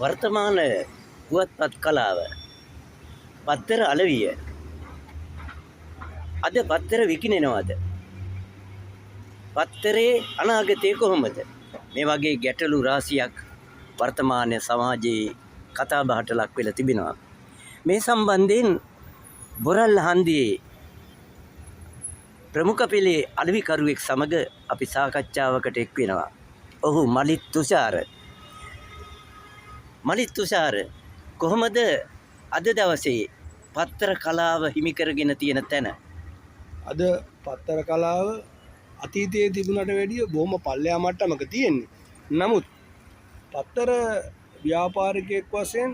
වර්තමාන පුවත්පත් කලාව පත්තර අලවිය අද පත්තර විකිණෙනවද? පත්තරේ අනාගතය කොහොමද? මේ වගේ ගැටලු රාශියක් වර්තමාන සමාජයේ කතා බහට ලක් වෙලා තිබෙනවා. මේ සම්බන්ධයෙන් බොරල් හන්දියේ ප්‍රමුඛ පෙළේ අලවිකරුවෙක් සමග අපි සාකච්ඡාවකට එක් වෙනවා. ඔහු මලිත් තුෂාර. මලිත් තුෂාර කොහොමද අද දවසේ පත්තර කලාව හිමි කරගෙන තියෙන තැන? අද පත්තර කලාව අතීතයේ තිබුණට වැඩිය බොහොම පල්ලෙහා මට්ටමක තියෙන්නේ. නමුත් පත්තර ව්‍යාපාරිකයෙක් වශයෙන්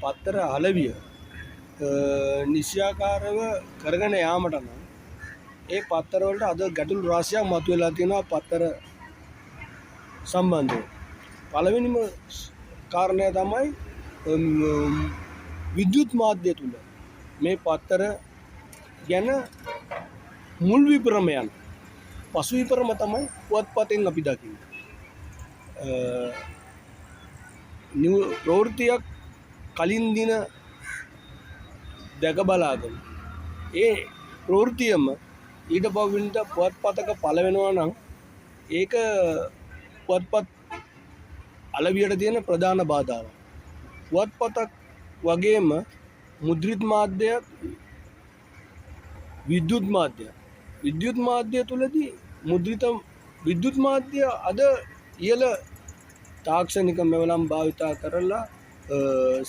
පත්තර අලවිය නිශ්‍යාකාරව කරගෙන යාමට නම් ඒ පත්තර වලට අද ගැටලු රාශියක් මතුවලා තියෙනවා පත්තර සම්බන්ධයෙන්. පළවෙනිම කාරණය තමයි විද්‍යුත් මාධ්‍ය තුල මේ පත්තර ගැන මුල් විපරම යන පසු විපරම තමයි පුවත්පතෙන් අපි දකින්නේ. ප්‍රවෘත්තියක් කලින් දින දැක බලාගෙන ඒ ප්‍රවෘත්තියම ඊට පස්වෙනිට පුවත්පතක පළ වෙනවා නම් ඒක පුවත්පත් අලවියට තියෙන ප්‍රධාන බාධාවක්. පුවත්පතක් වගේම මුද්‍රිත මාධ්‍යයක් විද්‍යුත් මාධ්‍ය තුලදී මුද්‍රිත විද්‍යුත් මාධ්‍ය අද ඉහළ තාක්ෂණික මෙවලම් භාවිතා කරලා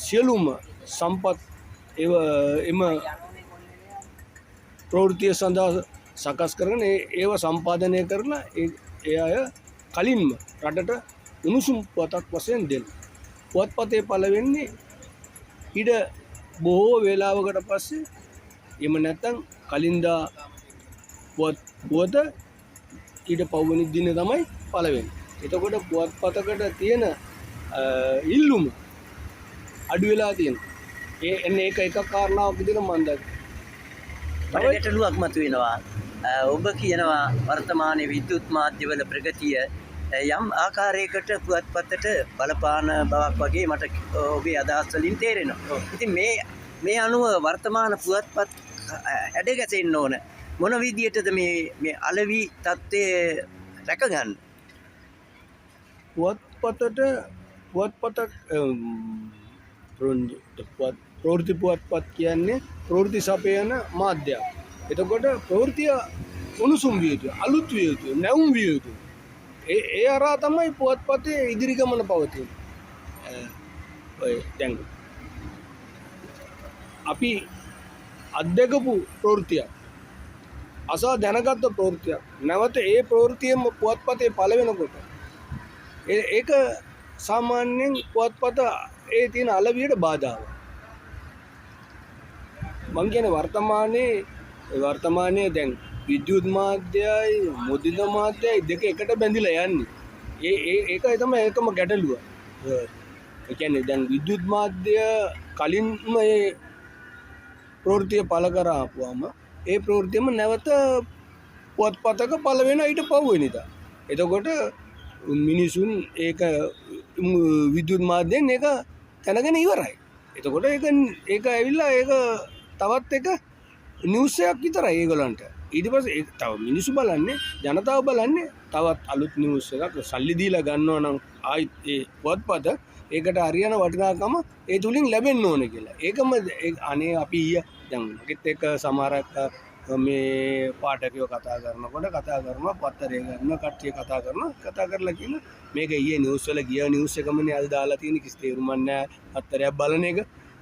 සියලුම සම්පත් එම ප්‍රවෘත්තිය සඳහා සකස් කරගෙන ඒව සම්පාදනය කරලා ඒ අය කලින්ම රටට උණුසුම් පුවතක් වශයෙන් දෙන්න. පුවත්පතේ පළ වෙන්නේ ඊට බොහෝ වේලාවකට පස්සේ. එහෙම නැත්නම් කලින්දා පුවත ඊට පවුවෙනි දිනේ තමයි පළ වෙන්නේ. එතකොට පුවත්පතකට තියෙන ඉල්ලුම අඩු වෙලා තියෙනවා. එන්නේ ඒක කාරණාවක් විදිහට මම දකිනවා. මට ගැටලුවක් මතුවෙනවා. ඔබ කියනවා වර්තමානයේ විද්‍යුත් මාධ්‍යවල ප්‍රගතිය යම් ආකාරයකට පුවත්පතට බලපාන බවක් වගේ මට ඔබේ අදහස් වලින් තේරෙනවා. ඉතින් මේ අනුව වර්තමාන පුවත්පත් හැඩගැසෙන්න ඕන මොන විදියටද මේ අලවි තත්ත්වය රැකගන්න? ප්‍රවෘත්ති පුවත්පත් කියන්නේ ප්‍රවෘත්ති සපයන මාධ්‍යයක්. එතකොට ප්‍රවෘත්තිය උණුසුම් විය යුතුයි, අලුත් විය යුතුයි, නැවුම් විය යුතුයි. ඒ අරා තමයි පුවත්පතේ ඉදිරි ගමන පවතින්නේ. දැන් අපි අත්දකපු ප්‍රවෘත්තියක්, අසා දැනගත්ත ප්‍රවෘත්තියක් නැවත ඒ ප්‍රවෘත්තියම පුවත්පතේ පළ වෙනකොට ඒක සාමාන්‍යයෙන් පුවත්පත ඒ තියෙන අලවියට බාධාවක්. මං කියන්නේ වර්තමානයේ දැන් විද්‍යුත් මාධ්‍යයයි මුද්‍රිත මාධ්‍යයයි දෙක එකට බැඳිලා යන්නේ. ඒකයි තමයි ඒකම ගැටලුව. ඒ කියන්නේ දැන් විද්‍යුත් මාධ්‍ය කලින්ම ඒ ප්‍රවෘත්තිය පළ කරාපුවාම ඒ ප්‍රවෘත්තියම නැවත පුවත්පතක පළ වෙන ඊට පහුවෙනිදා. එතකොට මිනිසුන් ඒක විද්‍යුත් මාධ්‍යෙන් ඒක දැනගෙන ඉවරයි. එතකොට ඒක ඇවිල්ලා ඒක තවත් එක නිවුස් එකක් විතරයි ඒගොල්ලන්ට. ඊට පස්සේ තව මිනිස්සු බලන්නේ, ජනතාව බලන්නේ තවත් අලුත් නිවුස් එකක් සල්ලි දීලා ගන්නවා නම් ආයිත් ඒ පුවත්පත ඒකට හරියන වටිනාකම ඒ තුලින් ලැබෙන්න ඕන කියලා. ඒකම අනේ අපි දැන් මගෙත් එක්ක සමහරක් මේ පාඨකයෝ කතා කරනවා පත්තරේ ගන්න කට්ටිය කතා කරලා කියන මේක ඊයේ නිවුස් වල ගිය නිවුස් එකමනේ අද දාලා තියෙන කිසි තේරුමක් නැහැ පත්තරයක් බලන එක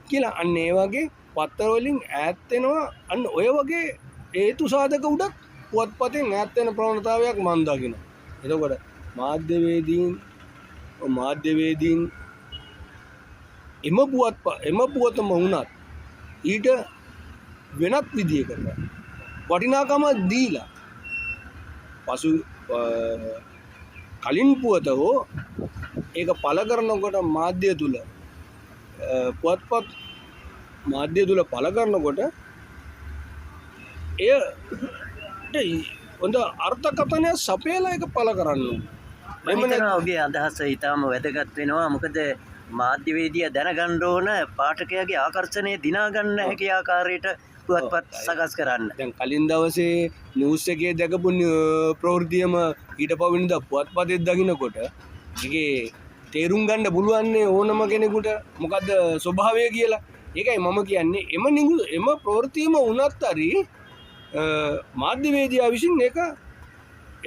කියලා. අන්න ඒ වගේ පත්තර වලින් ඈත් වෙනවා. අන්න ඔය වගේ හේතු සාධක උඩක් පුවත්පතෙන් ඈත් වෙන ප්‍රවණතාවයක් මම දකිනවා. එතකොට මාධ්‍යවේදීන් එම පුවතම වුණත් ඊට වෙනත් විදියකට වටිනාකම දීලා පසු කලින් පුවත හෝ ඒක පළ කරනකොට මාධ්‍ය තුල පුවත්පත් මාධ්‍ය තුල පළ කරනකොට එයට හොඳ අර්ථකථනය සපයලා ඒක පළ කරන්න ඕනේ. මම හිතනවා ඔබේ අදහස ඊටම වැදගත් වෙනවා. මොකද මාධ්‍යවේදිය දැනගන්න ඕන පාඨකයාගේ ආකර්ෂණය දිනා ගන්න හැකි ආකාරයට පුවත්පත් සකස් කරන්න. දැන් කලින් දවසේ නිවුස් එකේ දැකපු ප්‍රවෘත්තියම ඊට පවෙනිද පුවත්පතේ දකින්නකොට ඒකේ තේරුම් ගන්න පුළුවන් ඕනම කෙනෙකුට මොකද්ද ස්වභාවය කියලා. ඒකයි මම කියන්නේ එම ප්‍රවෘත්තියම වුණත් හරි මාධ්‍යවේදියා විසින් ඒක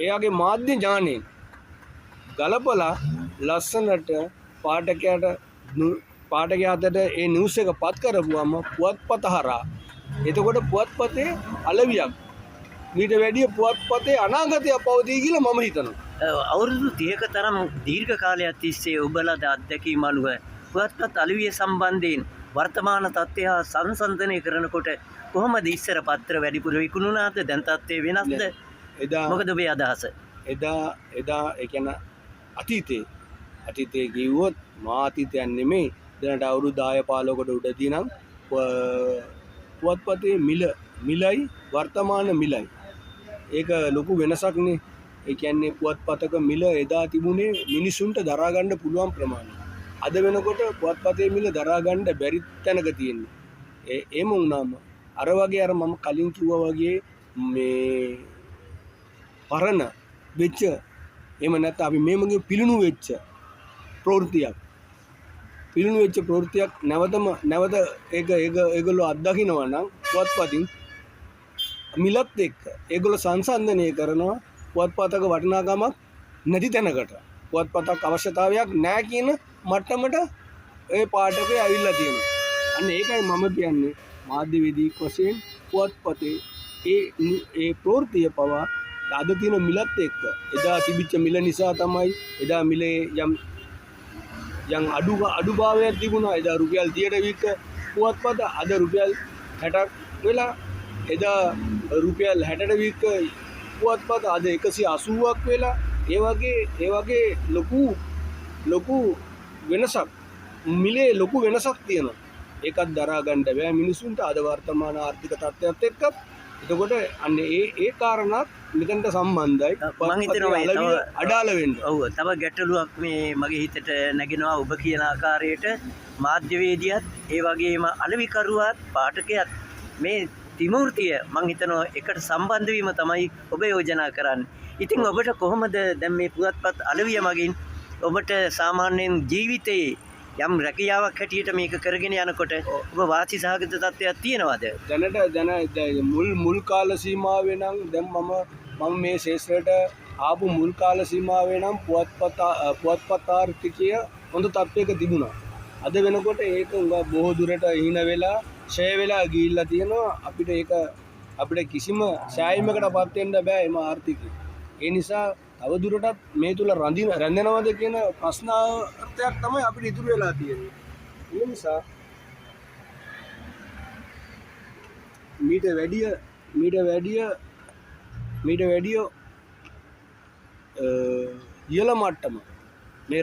එයාගේ මාධ්‍ය ඥාණයෙන් ගලපලා ලස්සනට පාඨකයා අතට ඒ නිවුස් එක පත් කරපුවම පුවත්පත හරහා එතකොට පුවත්පතේ අලවියක් මීට වැඩිය පුවත්පතේ අනාගතයක් පවතී කියලා මම හිතනවා. අවුරුදු 30ක තරම් දීර්ඝ කාලයක් තිස්සේ ඔබලා අත්දැකීම් අනුව පුවත්පත් අලවිය සම්බන්ධයෙන් වර්තමාන තත්ත්වය හා සංසන්දනය කරනකොට කොහොමද ඉස්සර පත්‍ර වැඩිපුර විකුණුණාද? දැන් තත්ත්වය වෙනස්ද? මොකද ඔබේ අදහස? එදා ඒ කියන්නේ අතීතයේ කිව්වොත් මා අතීතයක් නෙමෙයි දැනට අවුරුදු 10 15කට උඩදී නම් පුවත්පතේ මිලයි වර්තමාන මිලයි ඒක ලොකු වෙනසක් නේ. ඒ කියන්නේ පුවත්පතක මිල එදා තිබුණේ මිනිසුන්ට දරා ගන්න පුළුවන් ප්‍රමාණය. අද වෙනකොට පුවත්පතේ මිල දරා ගන්න බැරි තැනක තියෙන්නේ. එහෙම වුණාම අර වගේ අර මම කලින් කිව්වා වගේ මේ පරණ වෙච්ච එහෙම නැත්නම් අපි මේමගේ පිළිණු වෙච්ච ප්‍රවෘත්තියක් නැවත ඒගොල්ලෝ අත්දකින්නවා නම් පුවත්පතින් මිලත් එක්ක ඒගොල්ලෝ සංසන්දනය කරනවා පුවත්පතක වටිනාකමක් නැති තැනකට පුවත්පතක් අවශ්‍යතාවයක් නැහැ කියන මට්ටමට ඒ පාඨකය ඇවිල්ලා තියෙනවා. අන්න ඒකයි මම කියන්නේ මාධ්‍යවේදියෙක් වශයෙන් පුවත්පතේ ඒ ප්‍රවෘත්තිය පවා අද තියෙන මිලත් එක්ක එදා තිබිච්ච මිල නිසා තමයි එදා මිලේ යම් අඩුභාවයක් තිබුණා. එදා රුපියල් 30ට වික්ක පුවත්පත අද රුපියල් 60ක් වෙලා එදා රුපියල් 60ට වික්ක පුවත්පත අද 180ක් වෙලා ඒ වගේ ලොකු වෙනසක් මිලේ ලොකු වෙනසක් තියෙනවා. ඒකත් දරා ගන්න බෑ මිනිසුන්ට අද වර්තමාන ආර්ථික තත්ත්වයට එක්ක. එතකොට අන්න ඒ කාරණාත් මෙතනට සම්බන්ධයි. මම හිතනවා අඩාල වෙන්න. ඔව් තව ගැටලුවක් මේ මගේ හිතට නැගෙනවා ඔබ කියන ආකාරයට මාධ්‍යවේදියත් ඒ වගේම අලවිකරුවත් පාඨකයත් මේ ත්‍රිමූර්තිය මම හිතනවා එකට සම්බන්ධ වීම තමයි ඔබ යෝජනා කරන්නේ. ඉතින් ඔබට කොහොමද දැන් මේ පුවත්පත් අලවිය මගින් ඔබට සාමාන්‍යයෙන් ජීවිතයේ යම් රැකියාවක් හැටියට මේක කරගෙන යනකොට ඔබ වාසි සහගත තත්ත්වයක් තියෙනවද? දැනට මුල් කාල සීමාවේ නම් දැන් මම මේ ශේෂ්ත්‍රයට ආපු මුල් කාල සීමාවේ නම් පුවත්පත් ආර්ථිකය හොඳ තත්ත්වයක තිබුණා. අද වෙනකොට ඒක බොහෝ දුරට හිණ වෙලා ෂය වෙලා ගිහිල්ලා තියෙනවා. අපිට කිසිම ඡායමකටපත් වෙන්න බෑ එම ආර්ථිකය. ඒ නිසා තවදුරටත් මේ තුල රැඳෙනවද කියන ප්‍රශ්නාර්ථයක් තමයි අපිට ඉතුරු වෙලා තියෙන්නේ. ඒ නිසා මීට වැඩිය ඉහළ මට්ටම මේ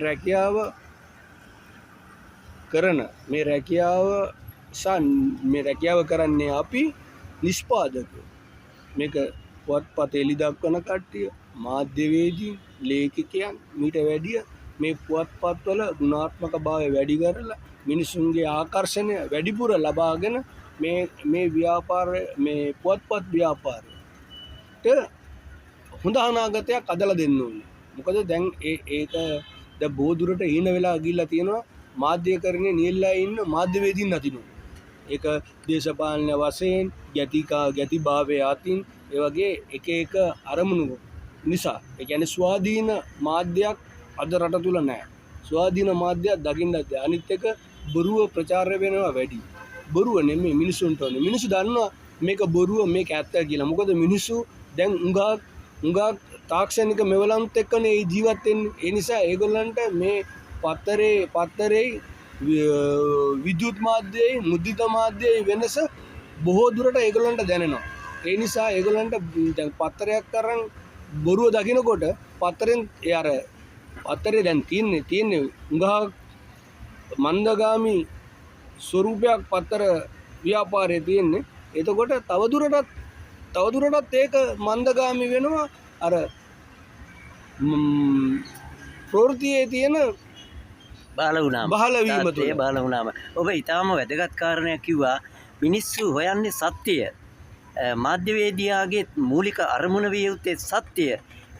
රැකියාව කරන්නේ අපි නිෂ්පාදකයෝ. මේක පුවත්පත එළි දක්වන කට්ටිය මාධ්‍යවේදී ලේඛකයන් මීට වැඩිය මේ පුවත්පත්වල ගුණාත්මක භාවය වැඩි කරලා මිනිසුන්ගේ ආකර්ෂණය වැඩිපුර ලබාගෙන මේ පුවත්පත් ව්‍යාපාරයට හොඳ අනාගතයක් අදලා දෙන්න ඕනේ. මොකද දැන් ඒක බොහෝ දුරට හීන වෙලා ගිහිල්ලා තියෙනවා. මාධ්‍යකරණයේ නියැලලා ඉන්න මාධ්‍යවේදීන් අතිනෝ. ඒක දේශපාලන වශයෙන් ගැතිභාවය අතින් ඒ වගේ එක අරමුණු නිසා ඒ කියන්නේ ස්වාධීන මාධ්‍යයක් අද රට තුල නැහැ. ස්වාධීන මාධ්‍යයක් දකින්නත් අනිත් එක බොරුව ප්‍රචාරය වෙනවා වැඩි. බොරුව නෙමෙයි මිනිසුන්ට ඕනේ. මිනිස්සු දන්නවා මේක බොරුව මේක ඇත්ත කියලා. මොකද මිනිස්සු දැන් උඟා තාක්ෂණික මෙවලම්ත් එක්කනේ ජීවත් වෙන්නේ. ඒ නිසා ඒගොල්ලන්ට මේ පත්තරේ විද්‍යුත් මාධ්‍යයේ මුද්‍රිත මාධ්‍යයේ වෙනස බොහෝ දුරට ඒගොල්ලන්ට දැනෙනවා. ඒ නිසා ඒගොල්ලන්ට දැන් පත්තරයක් අරන් බොරුව දකිනකොට පත්තරේ දැන් තියෙන්නේ උඟා මන්දගාමි ස්වරූපයක් පත්තර ව්‍යාපාරයේ තියෙන්නේ. එතකොට තවදුරටත් ඒක මන්දගාමි වෙනවා. අර ප්‍රවෘත්තියේ තියෙන බාල වුණාම බහල වීම තුළ. තාත්තේ බාල වුණාම ඔබ ඊටාම වැදගත් කාරණයක් කිව්වා මිනිස්සු හොයන්නේ සත්‍යය මාධ්‍යවේදියාගේ මූලික අරමුණ විය යුත්තේ සත්‍යය.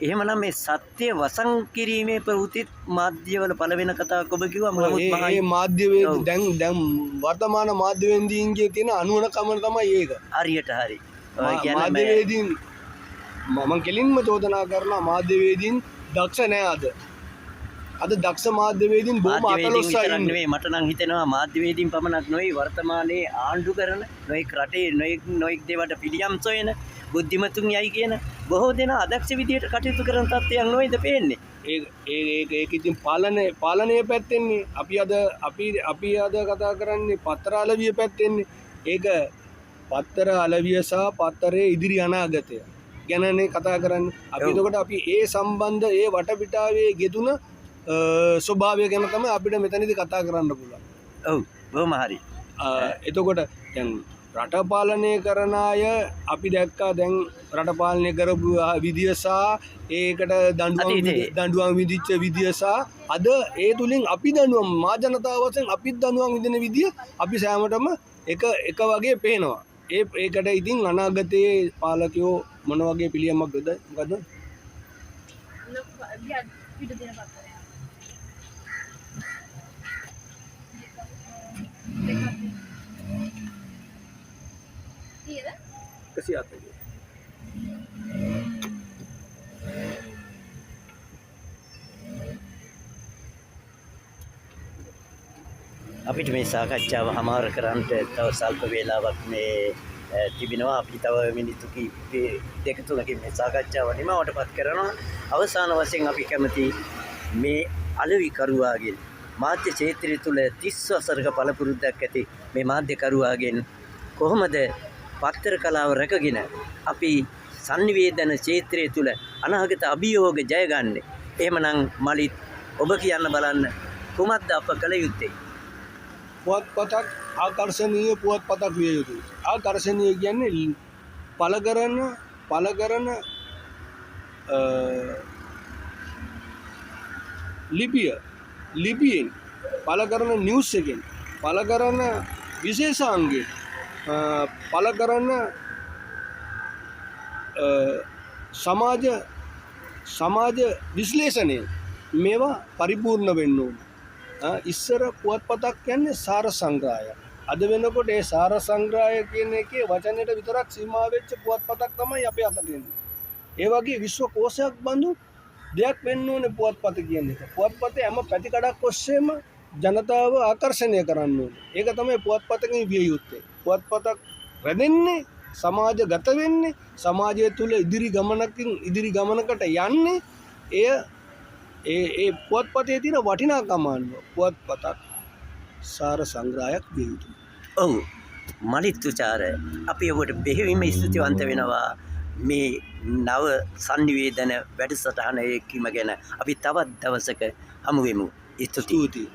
එහෙමනම් මේ සත්‍ය වසන් කිරීමේ ප්‍රවෘත්ති මාධ්‍යවල පළවෙන කතාවක් ඔබ කිව්වා නමුත් ඒ මාධ්‍යවේදී දැන් වර්තමාන මාධ්‍යවේදීන්ගේ තියෙන අනුවණකම තමයි ඒක. හරියට හරි. ඔය කියන්නේ මාධ්‍යවේදීන් මම කෙලින්ම චෝදනා කරනවා මාධ්‍යවේදීන් දක්ෂ නෑ අද. අද දක්ෂ මාධ්‍යවේදීන් බොහොම අතලොස්සයි ඉන්නේ. මට නම් හිතෙනවා මාධ්‍යවේදීන් පමණක් නෙවෙයි වර්තමානයේ ආණ්ඩු කරන නොයෙක් රටේ නොයෙක් දේවල්ට පිළියම් සොයන බුද්ධිමතුන් යයි කියන බොහෝ දෙනා අදක්ෂ විදියට කටයුතු කරන තත්ත්වයක් නොවේද පේන්නේ. ඒක ඉතින් පාලනය පැත්තෙන්නේ අපි අද කතා කරන්නේ පත්තර අලවිය පැත්තෙන්නේ. ඒක පත්තර අලවිය සහ පත්තරේ ඉදිරි අනාගතය ගැනනේ කතා කරන්නේ. අපි එතකොට අපි ඒ සම්බන්ධ ඒ වටපිටාවේ ගෙතුන ස්වභාවය ගැන තමයි අපිට මෙතනදී කතා කරන්න පුළුවන්. ඔව් බොහොම හරි. එතකොට දැන් රට පාලනය කරන අය අපි දැක්කා දැන් රට පාලනය කරපු විදිය සහ ඒකට දඬුවම් විදිච්ච විදිය සහ අද ඒ තුලින් අපි දඬුවම් මා ජනතාව වශයෙන් අපිත් දඬුවම් විදින විදිය අපි සෑමටම එක වගේ පේනවා. ඒකට ඉතින් අනාගතයේ පාලකයෝ මොන වගේ පිළියමක්ද මොකද? අපිට මේ සාකච්ඡාව හමාර කරන්නට තව සල්ප වේලාවක් මේ තිබෙනවා. අපි තව මිනිත්තු දෙක තුනකින් මේ සාකච්ඡාව නිමවටපත් කරනවා. අවසාන වශයෙන් අපි කැමති මේ අලෙවිකරුවාගෙන් මාධ්‍ය ක්ෂේත්‍රය තුළ 30 වසරක පළපුරුද්දක් ඇති මේ මාධ්‍යකරුවාගෙන් කොහොමද පත්තර කලාව රැකගෙන අපි sannivedana ක්ෂේත්‍රය තුළ අනාගත අභියෝග ජයගන්නේ? එහෙමනම් මලිත් ඔබ කියන්න බලන්න කුමක්ද අප කළ යුත්තේ? පුවත්පතක් ආකර්ශනීය පුවත්පතක් විය යුතුයි. ආකර්ශනීය කියන්නේ පළ කරන ලිපියෙන් පළ කරන නිවුස් එකෙන් පළ කරන විශේෂාංගයෙන් පළ කරන සමාජ විශ්ලේෂණය මේවා පරිපූර්ණ වෙන්න ඕන. ඉස්සර පුවත්පතක් කියන්නේ සාර සංග්‍රහයක්. අද වෙනකොට ඒ සාර සංග්‍රහය කියන එකේ වචනෙට විතරක් සීමා වෙච්ච පුවත්පතක් තමයි අපේ අතට එන්නේ. ඒ වගේ විශ්ව කෝෂයක් බඳු දෙයක් වෙන්න ඕනේ පුවත්පත කියන එක. පුවත්පතේ හැම පැතිකඩක් ඔස්සේම ජනතාව ආකර්ෂණය කරන්න ඕනේ. ඒක තමයි පුවත්පතකින් විය යුත්තේ. පුවත්පතක් රැඳෙන්නේ සමාජගත වෙන්නේ සමාජය තුළ ඉදිරි ගමනකට යන්නේ ඒ පුවත්පතේ තියෙන වටිනාකම අනුව පුවත්පතක් සාර සංග්‍රහයක් විය යුතුයි. ඔව් මලිත් තුචාර අපි ඔබට බෙහෙවින්ම ස්තුතිවන්ත වෙනවා මේ නව sannivedana වැඩසටහන එක්කීම ගැන. අපි තවත් දවසක හමු වෙමු. ස්තුතියි.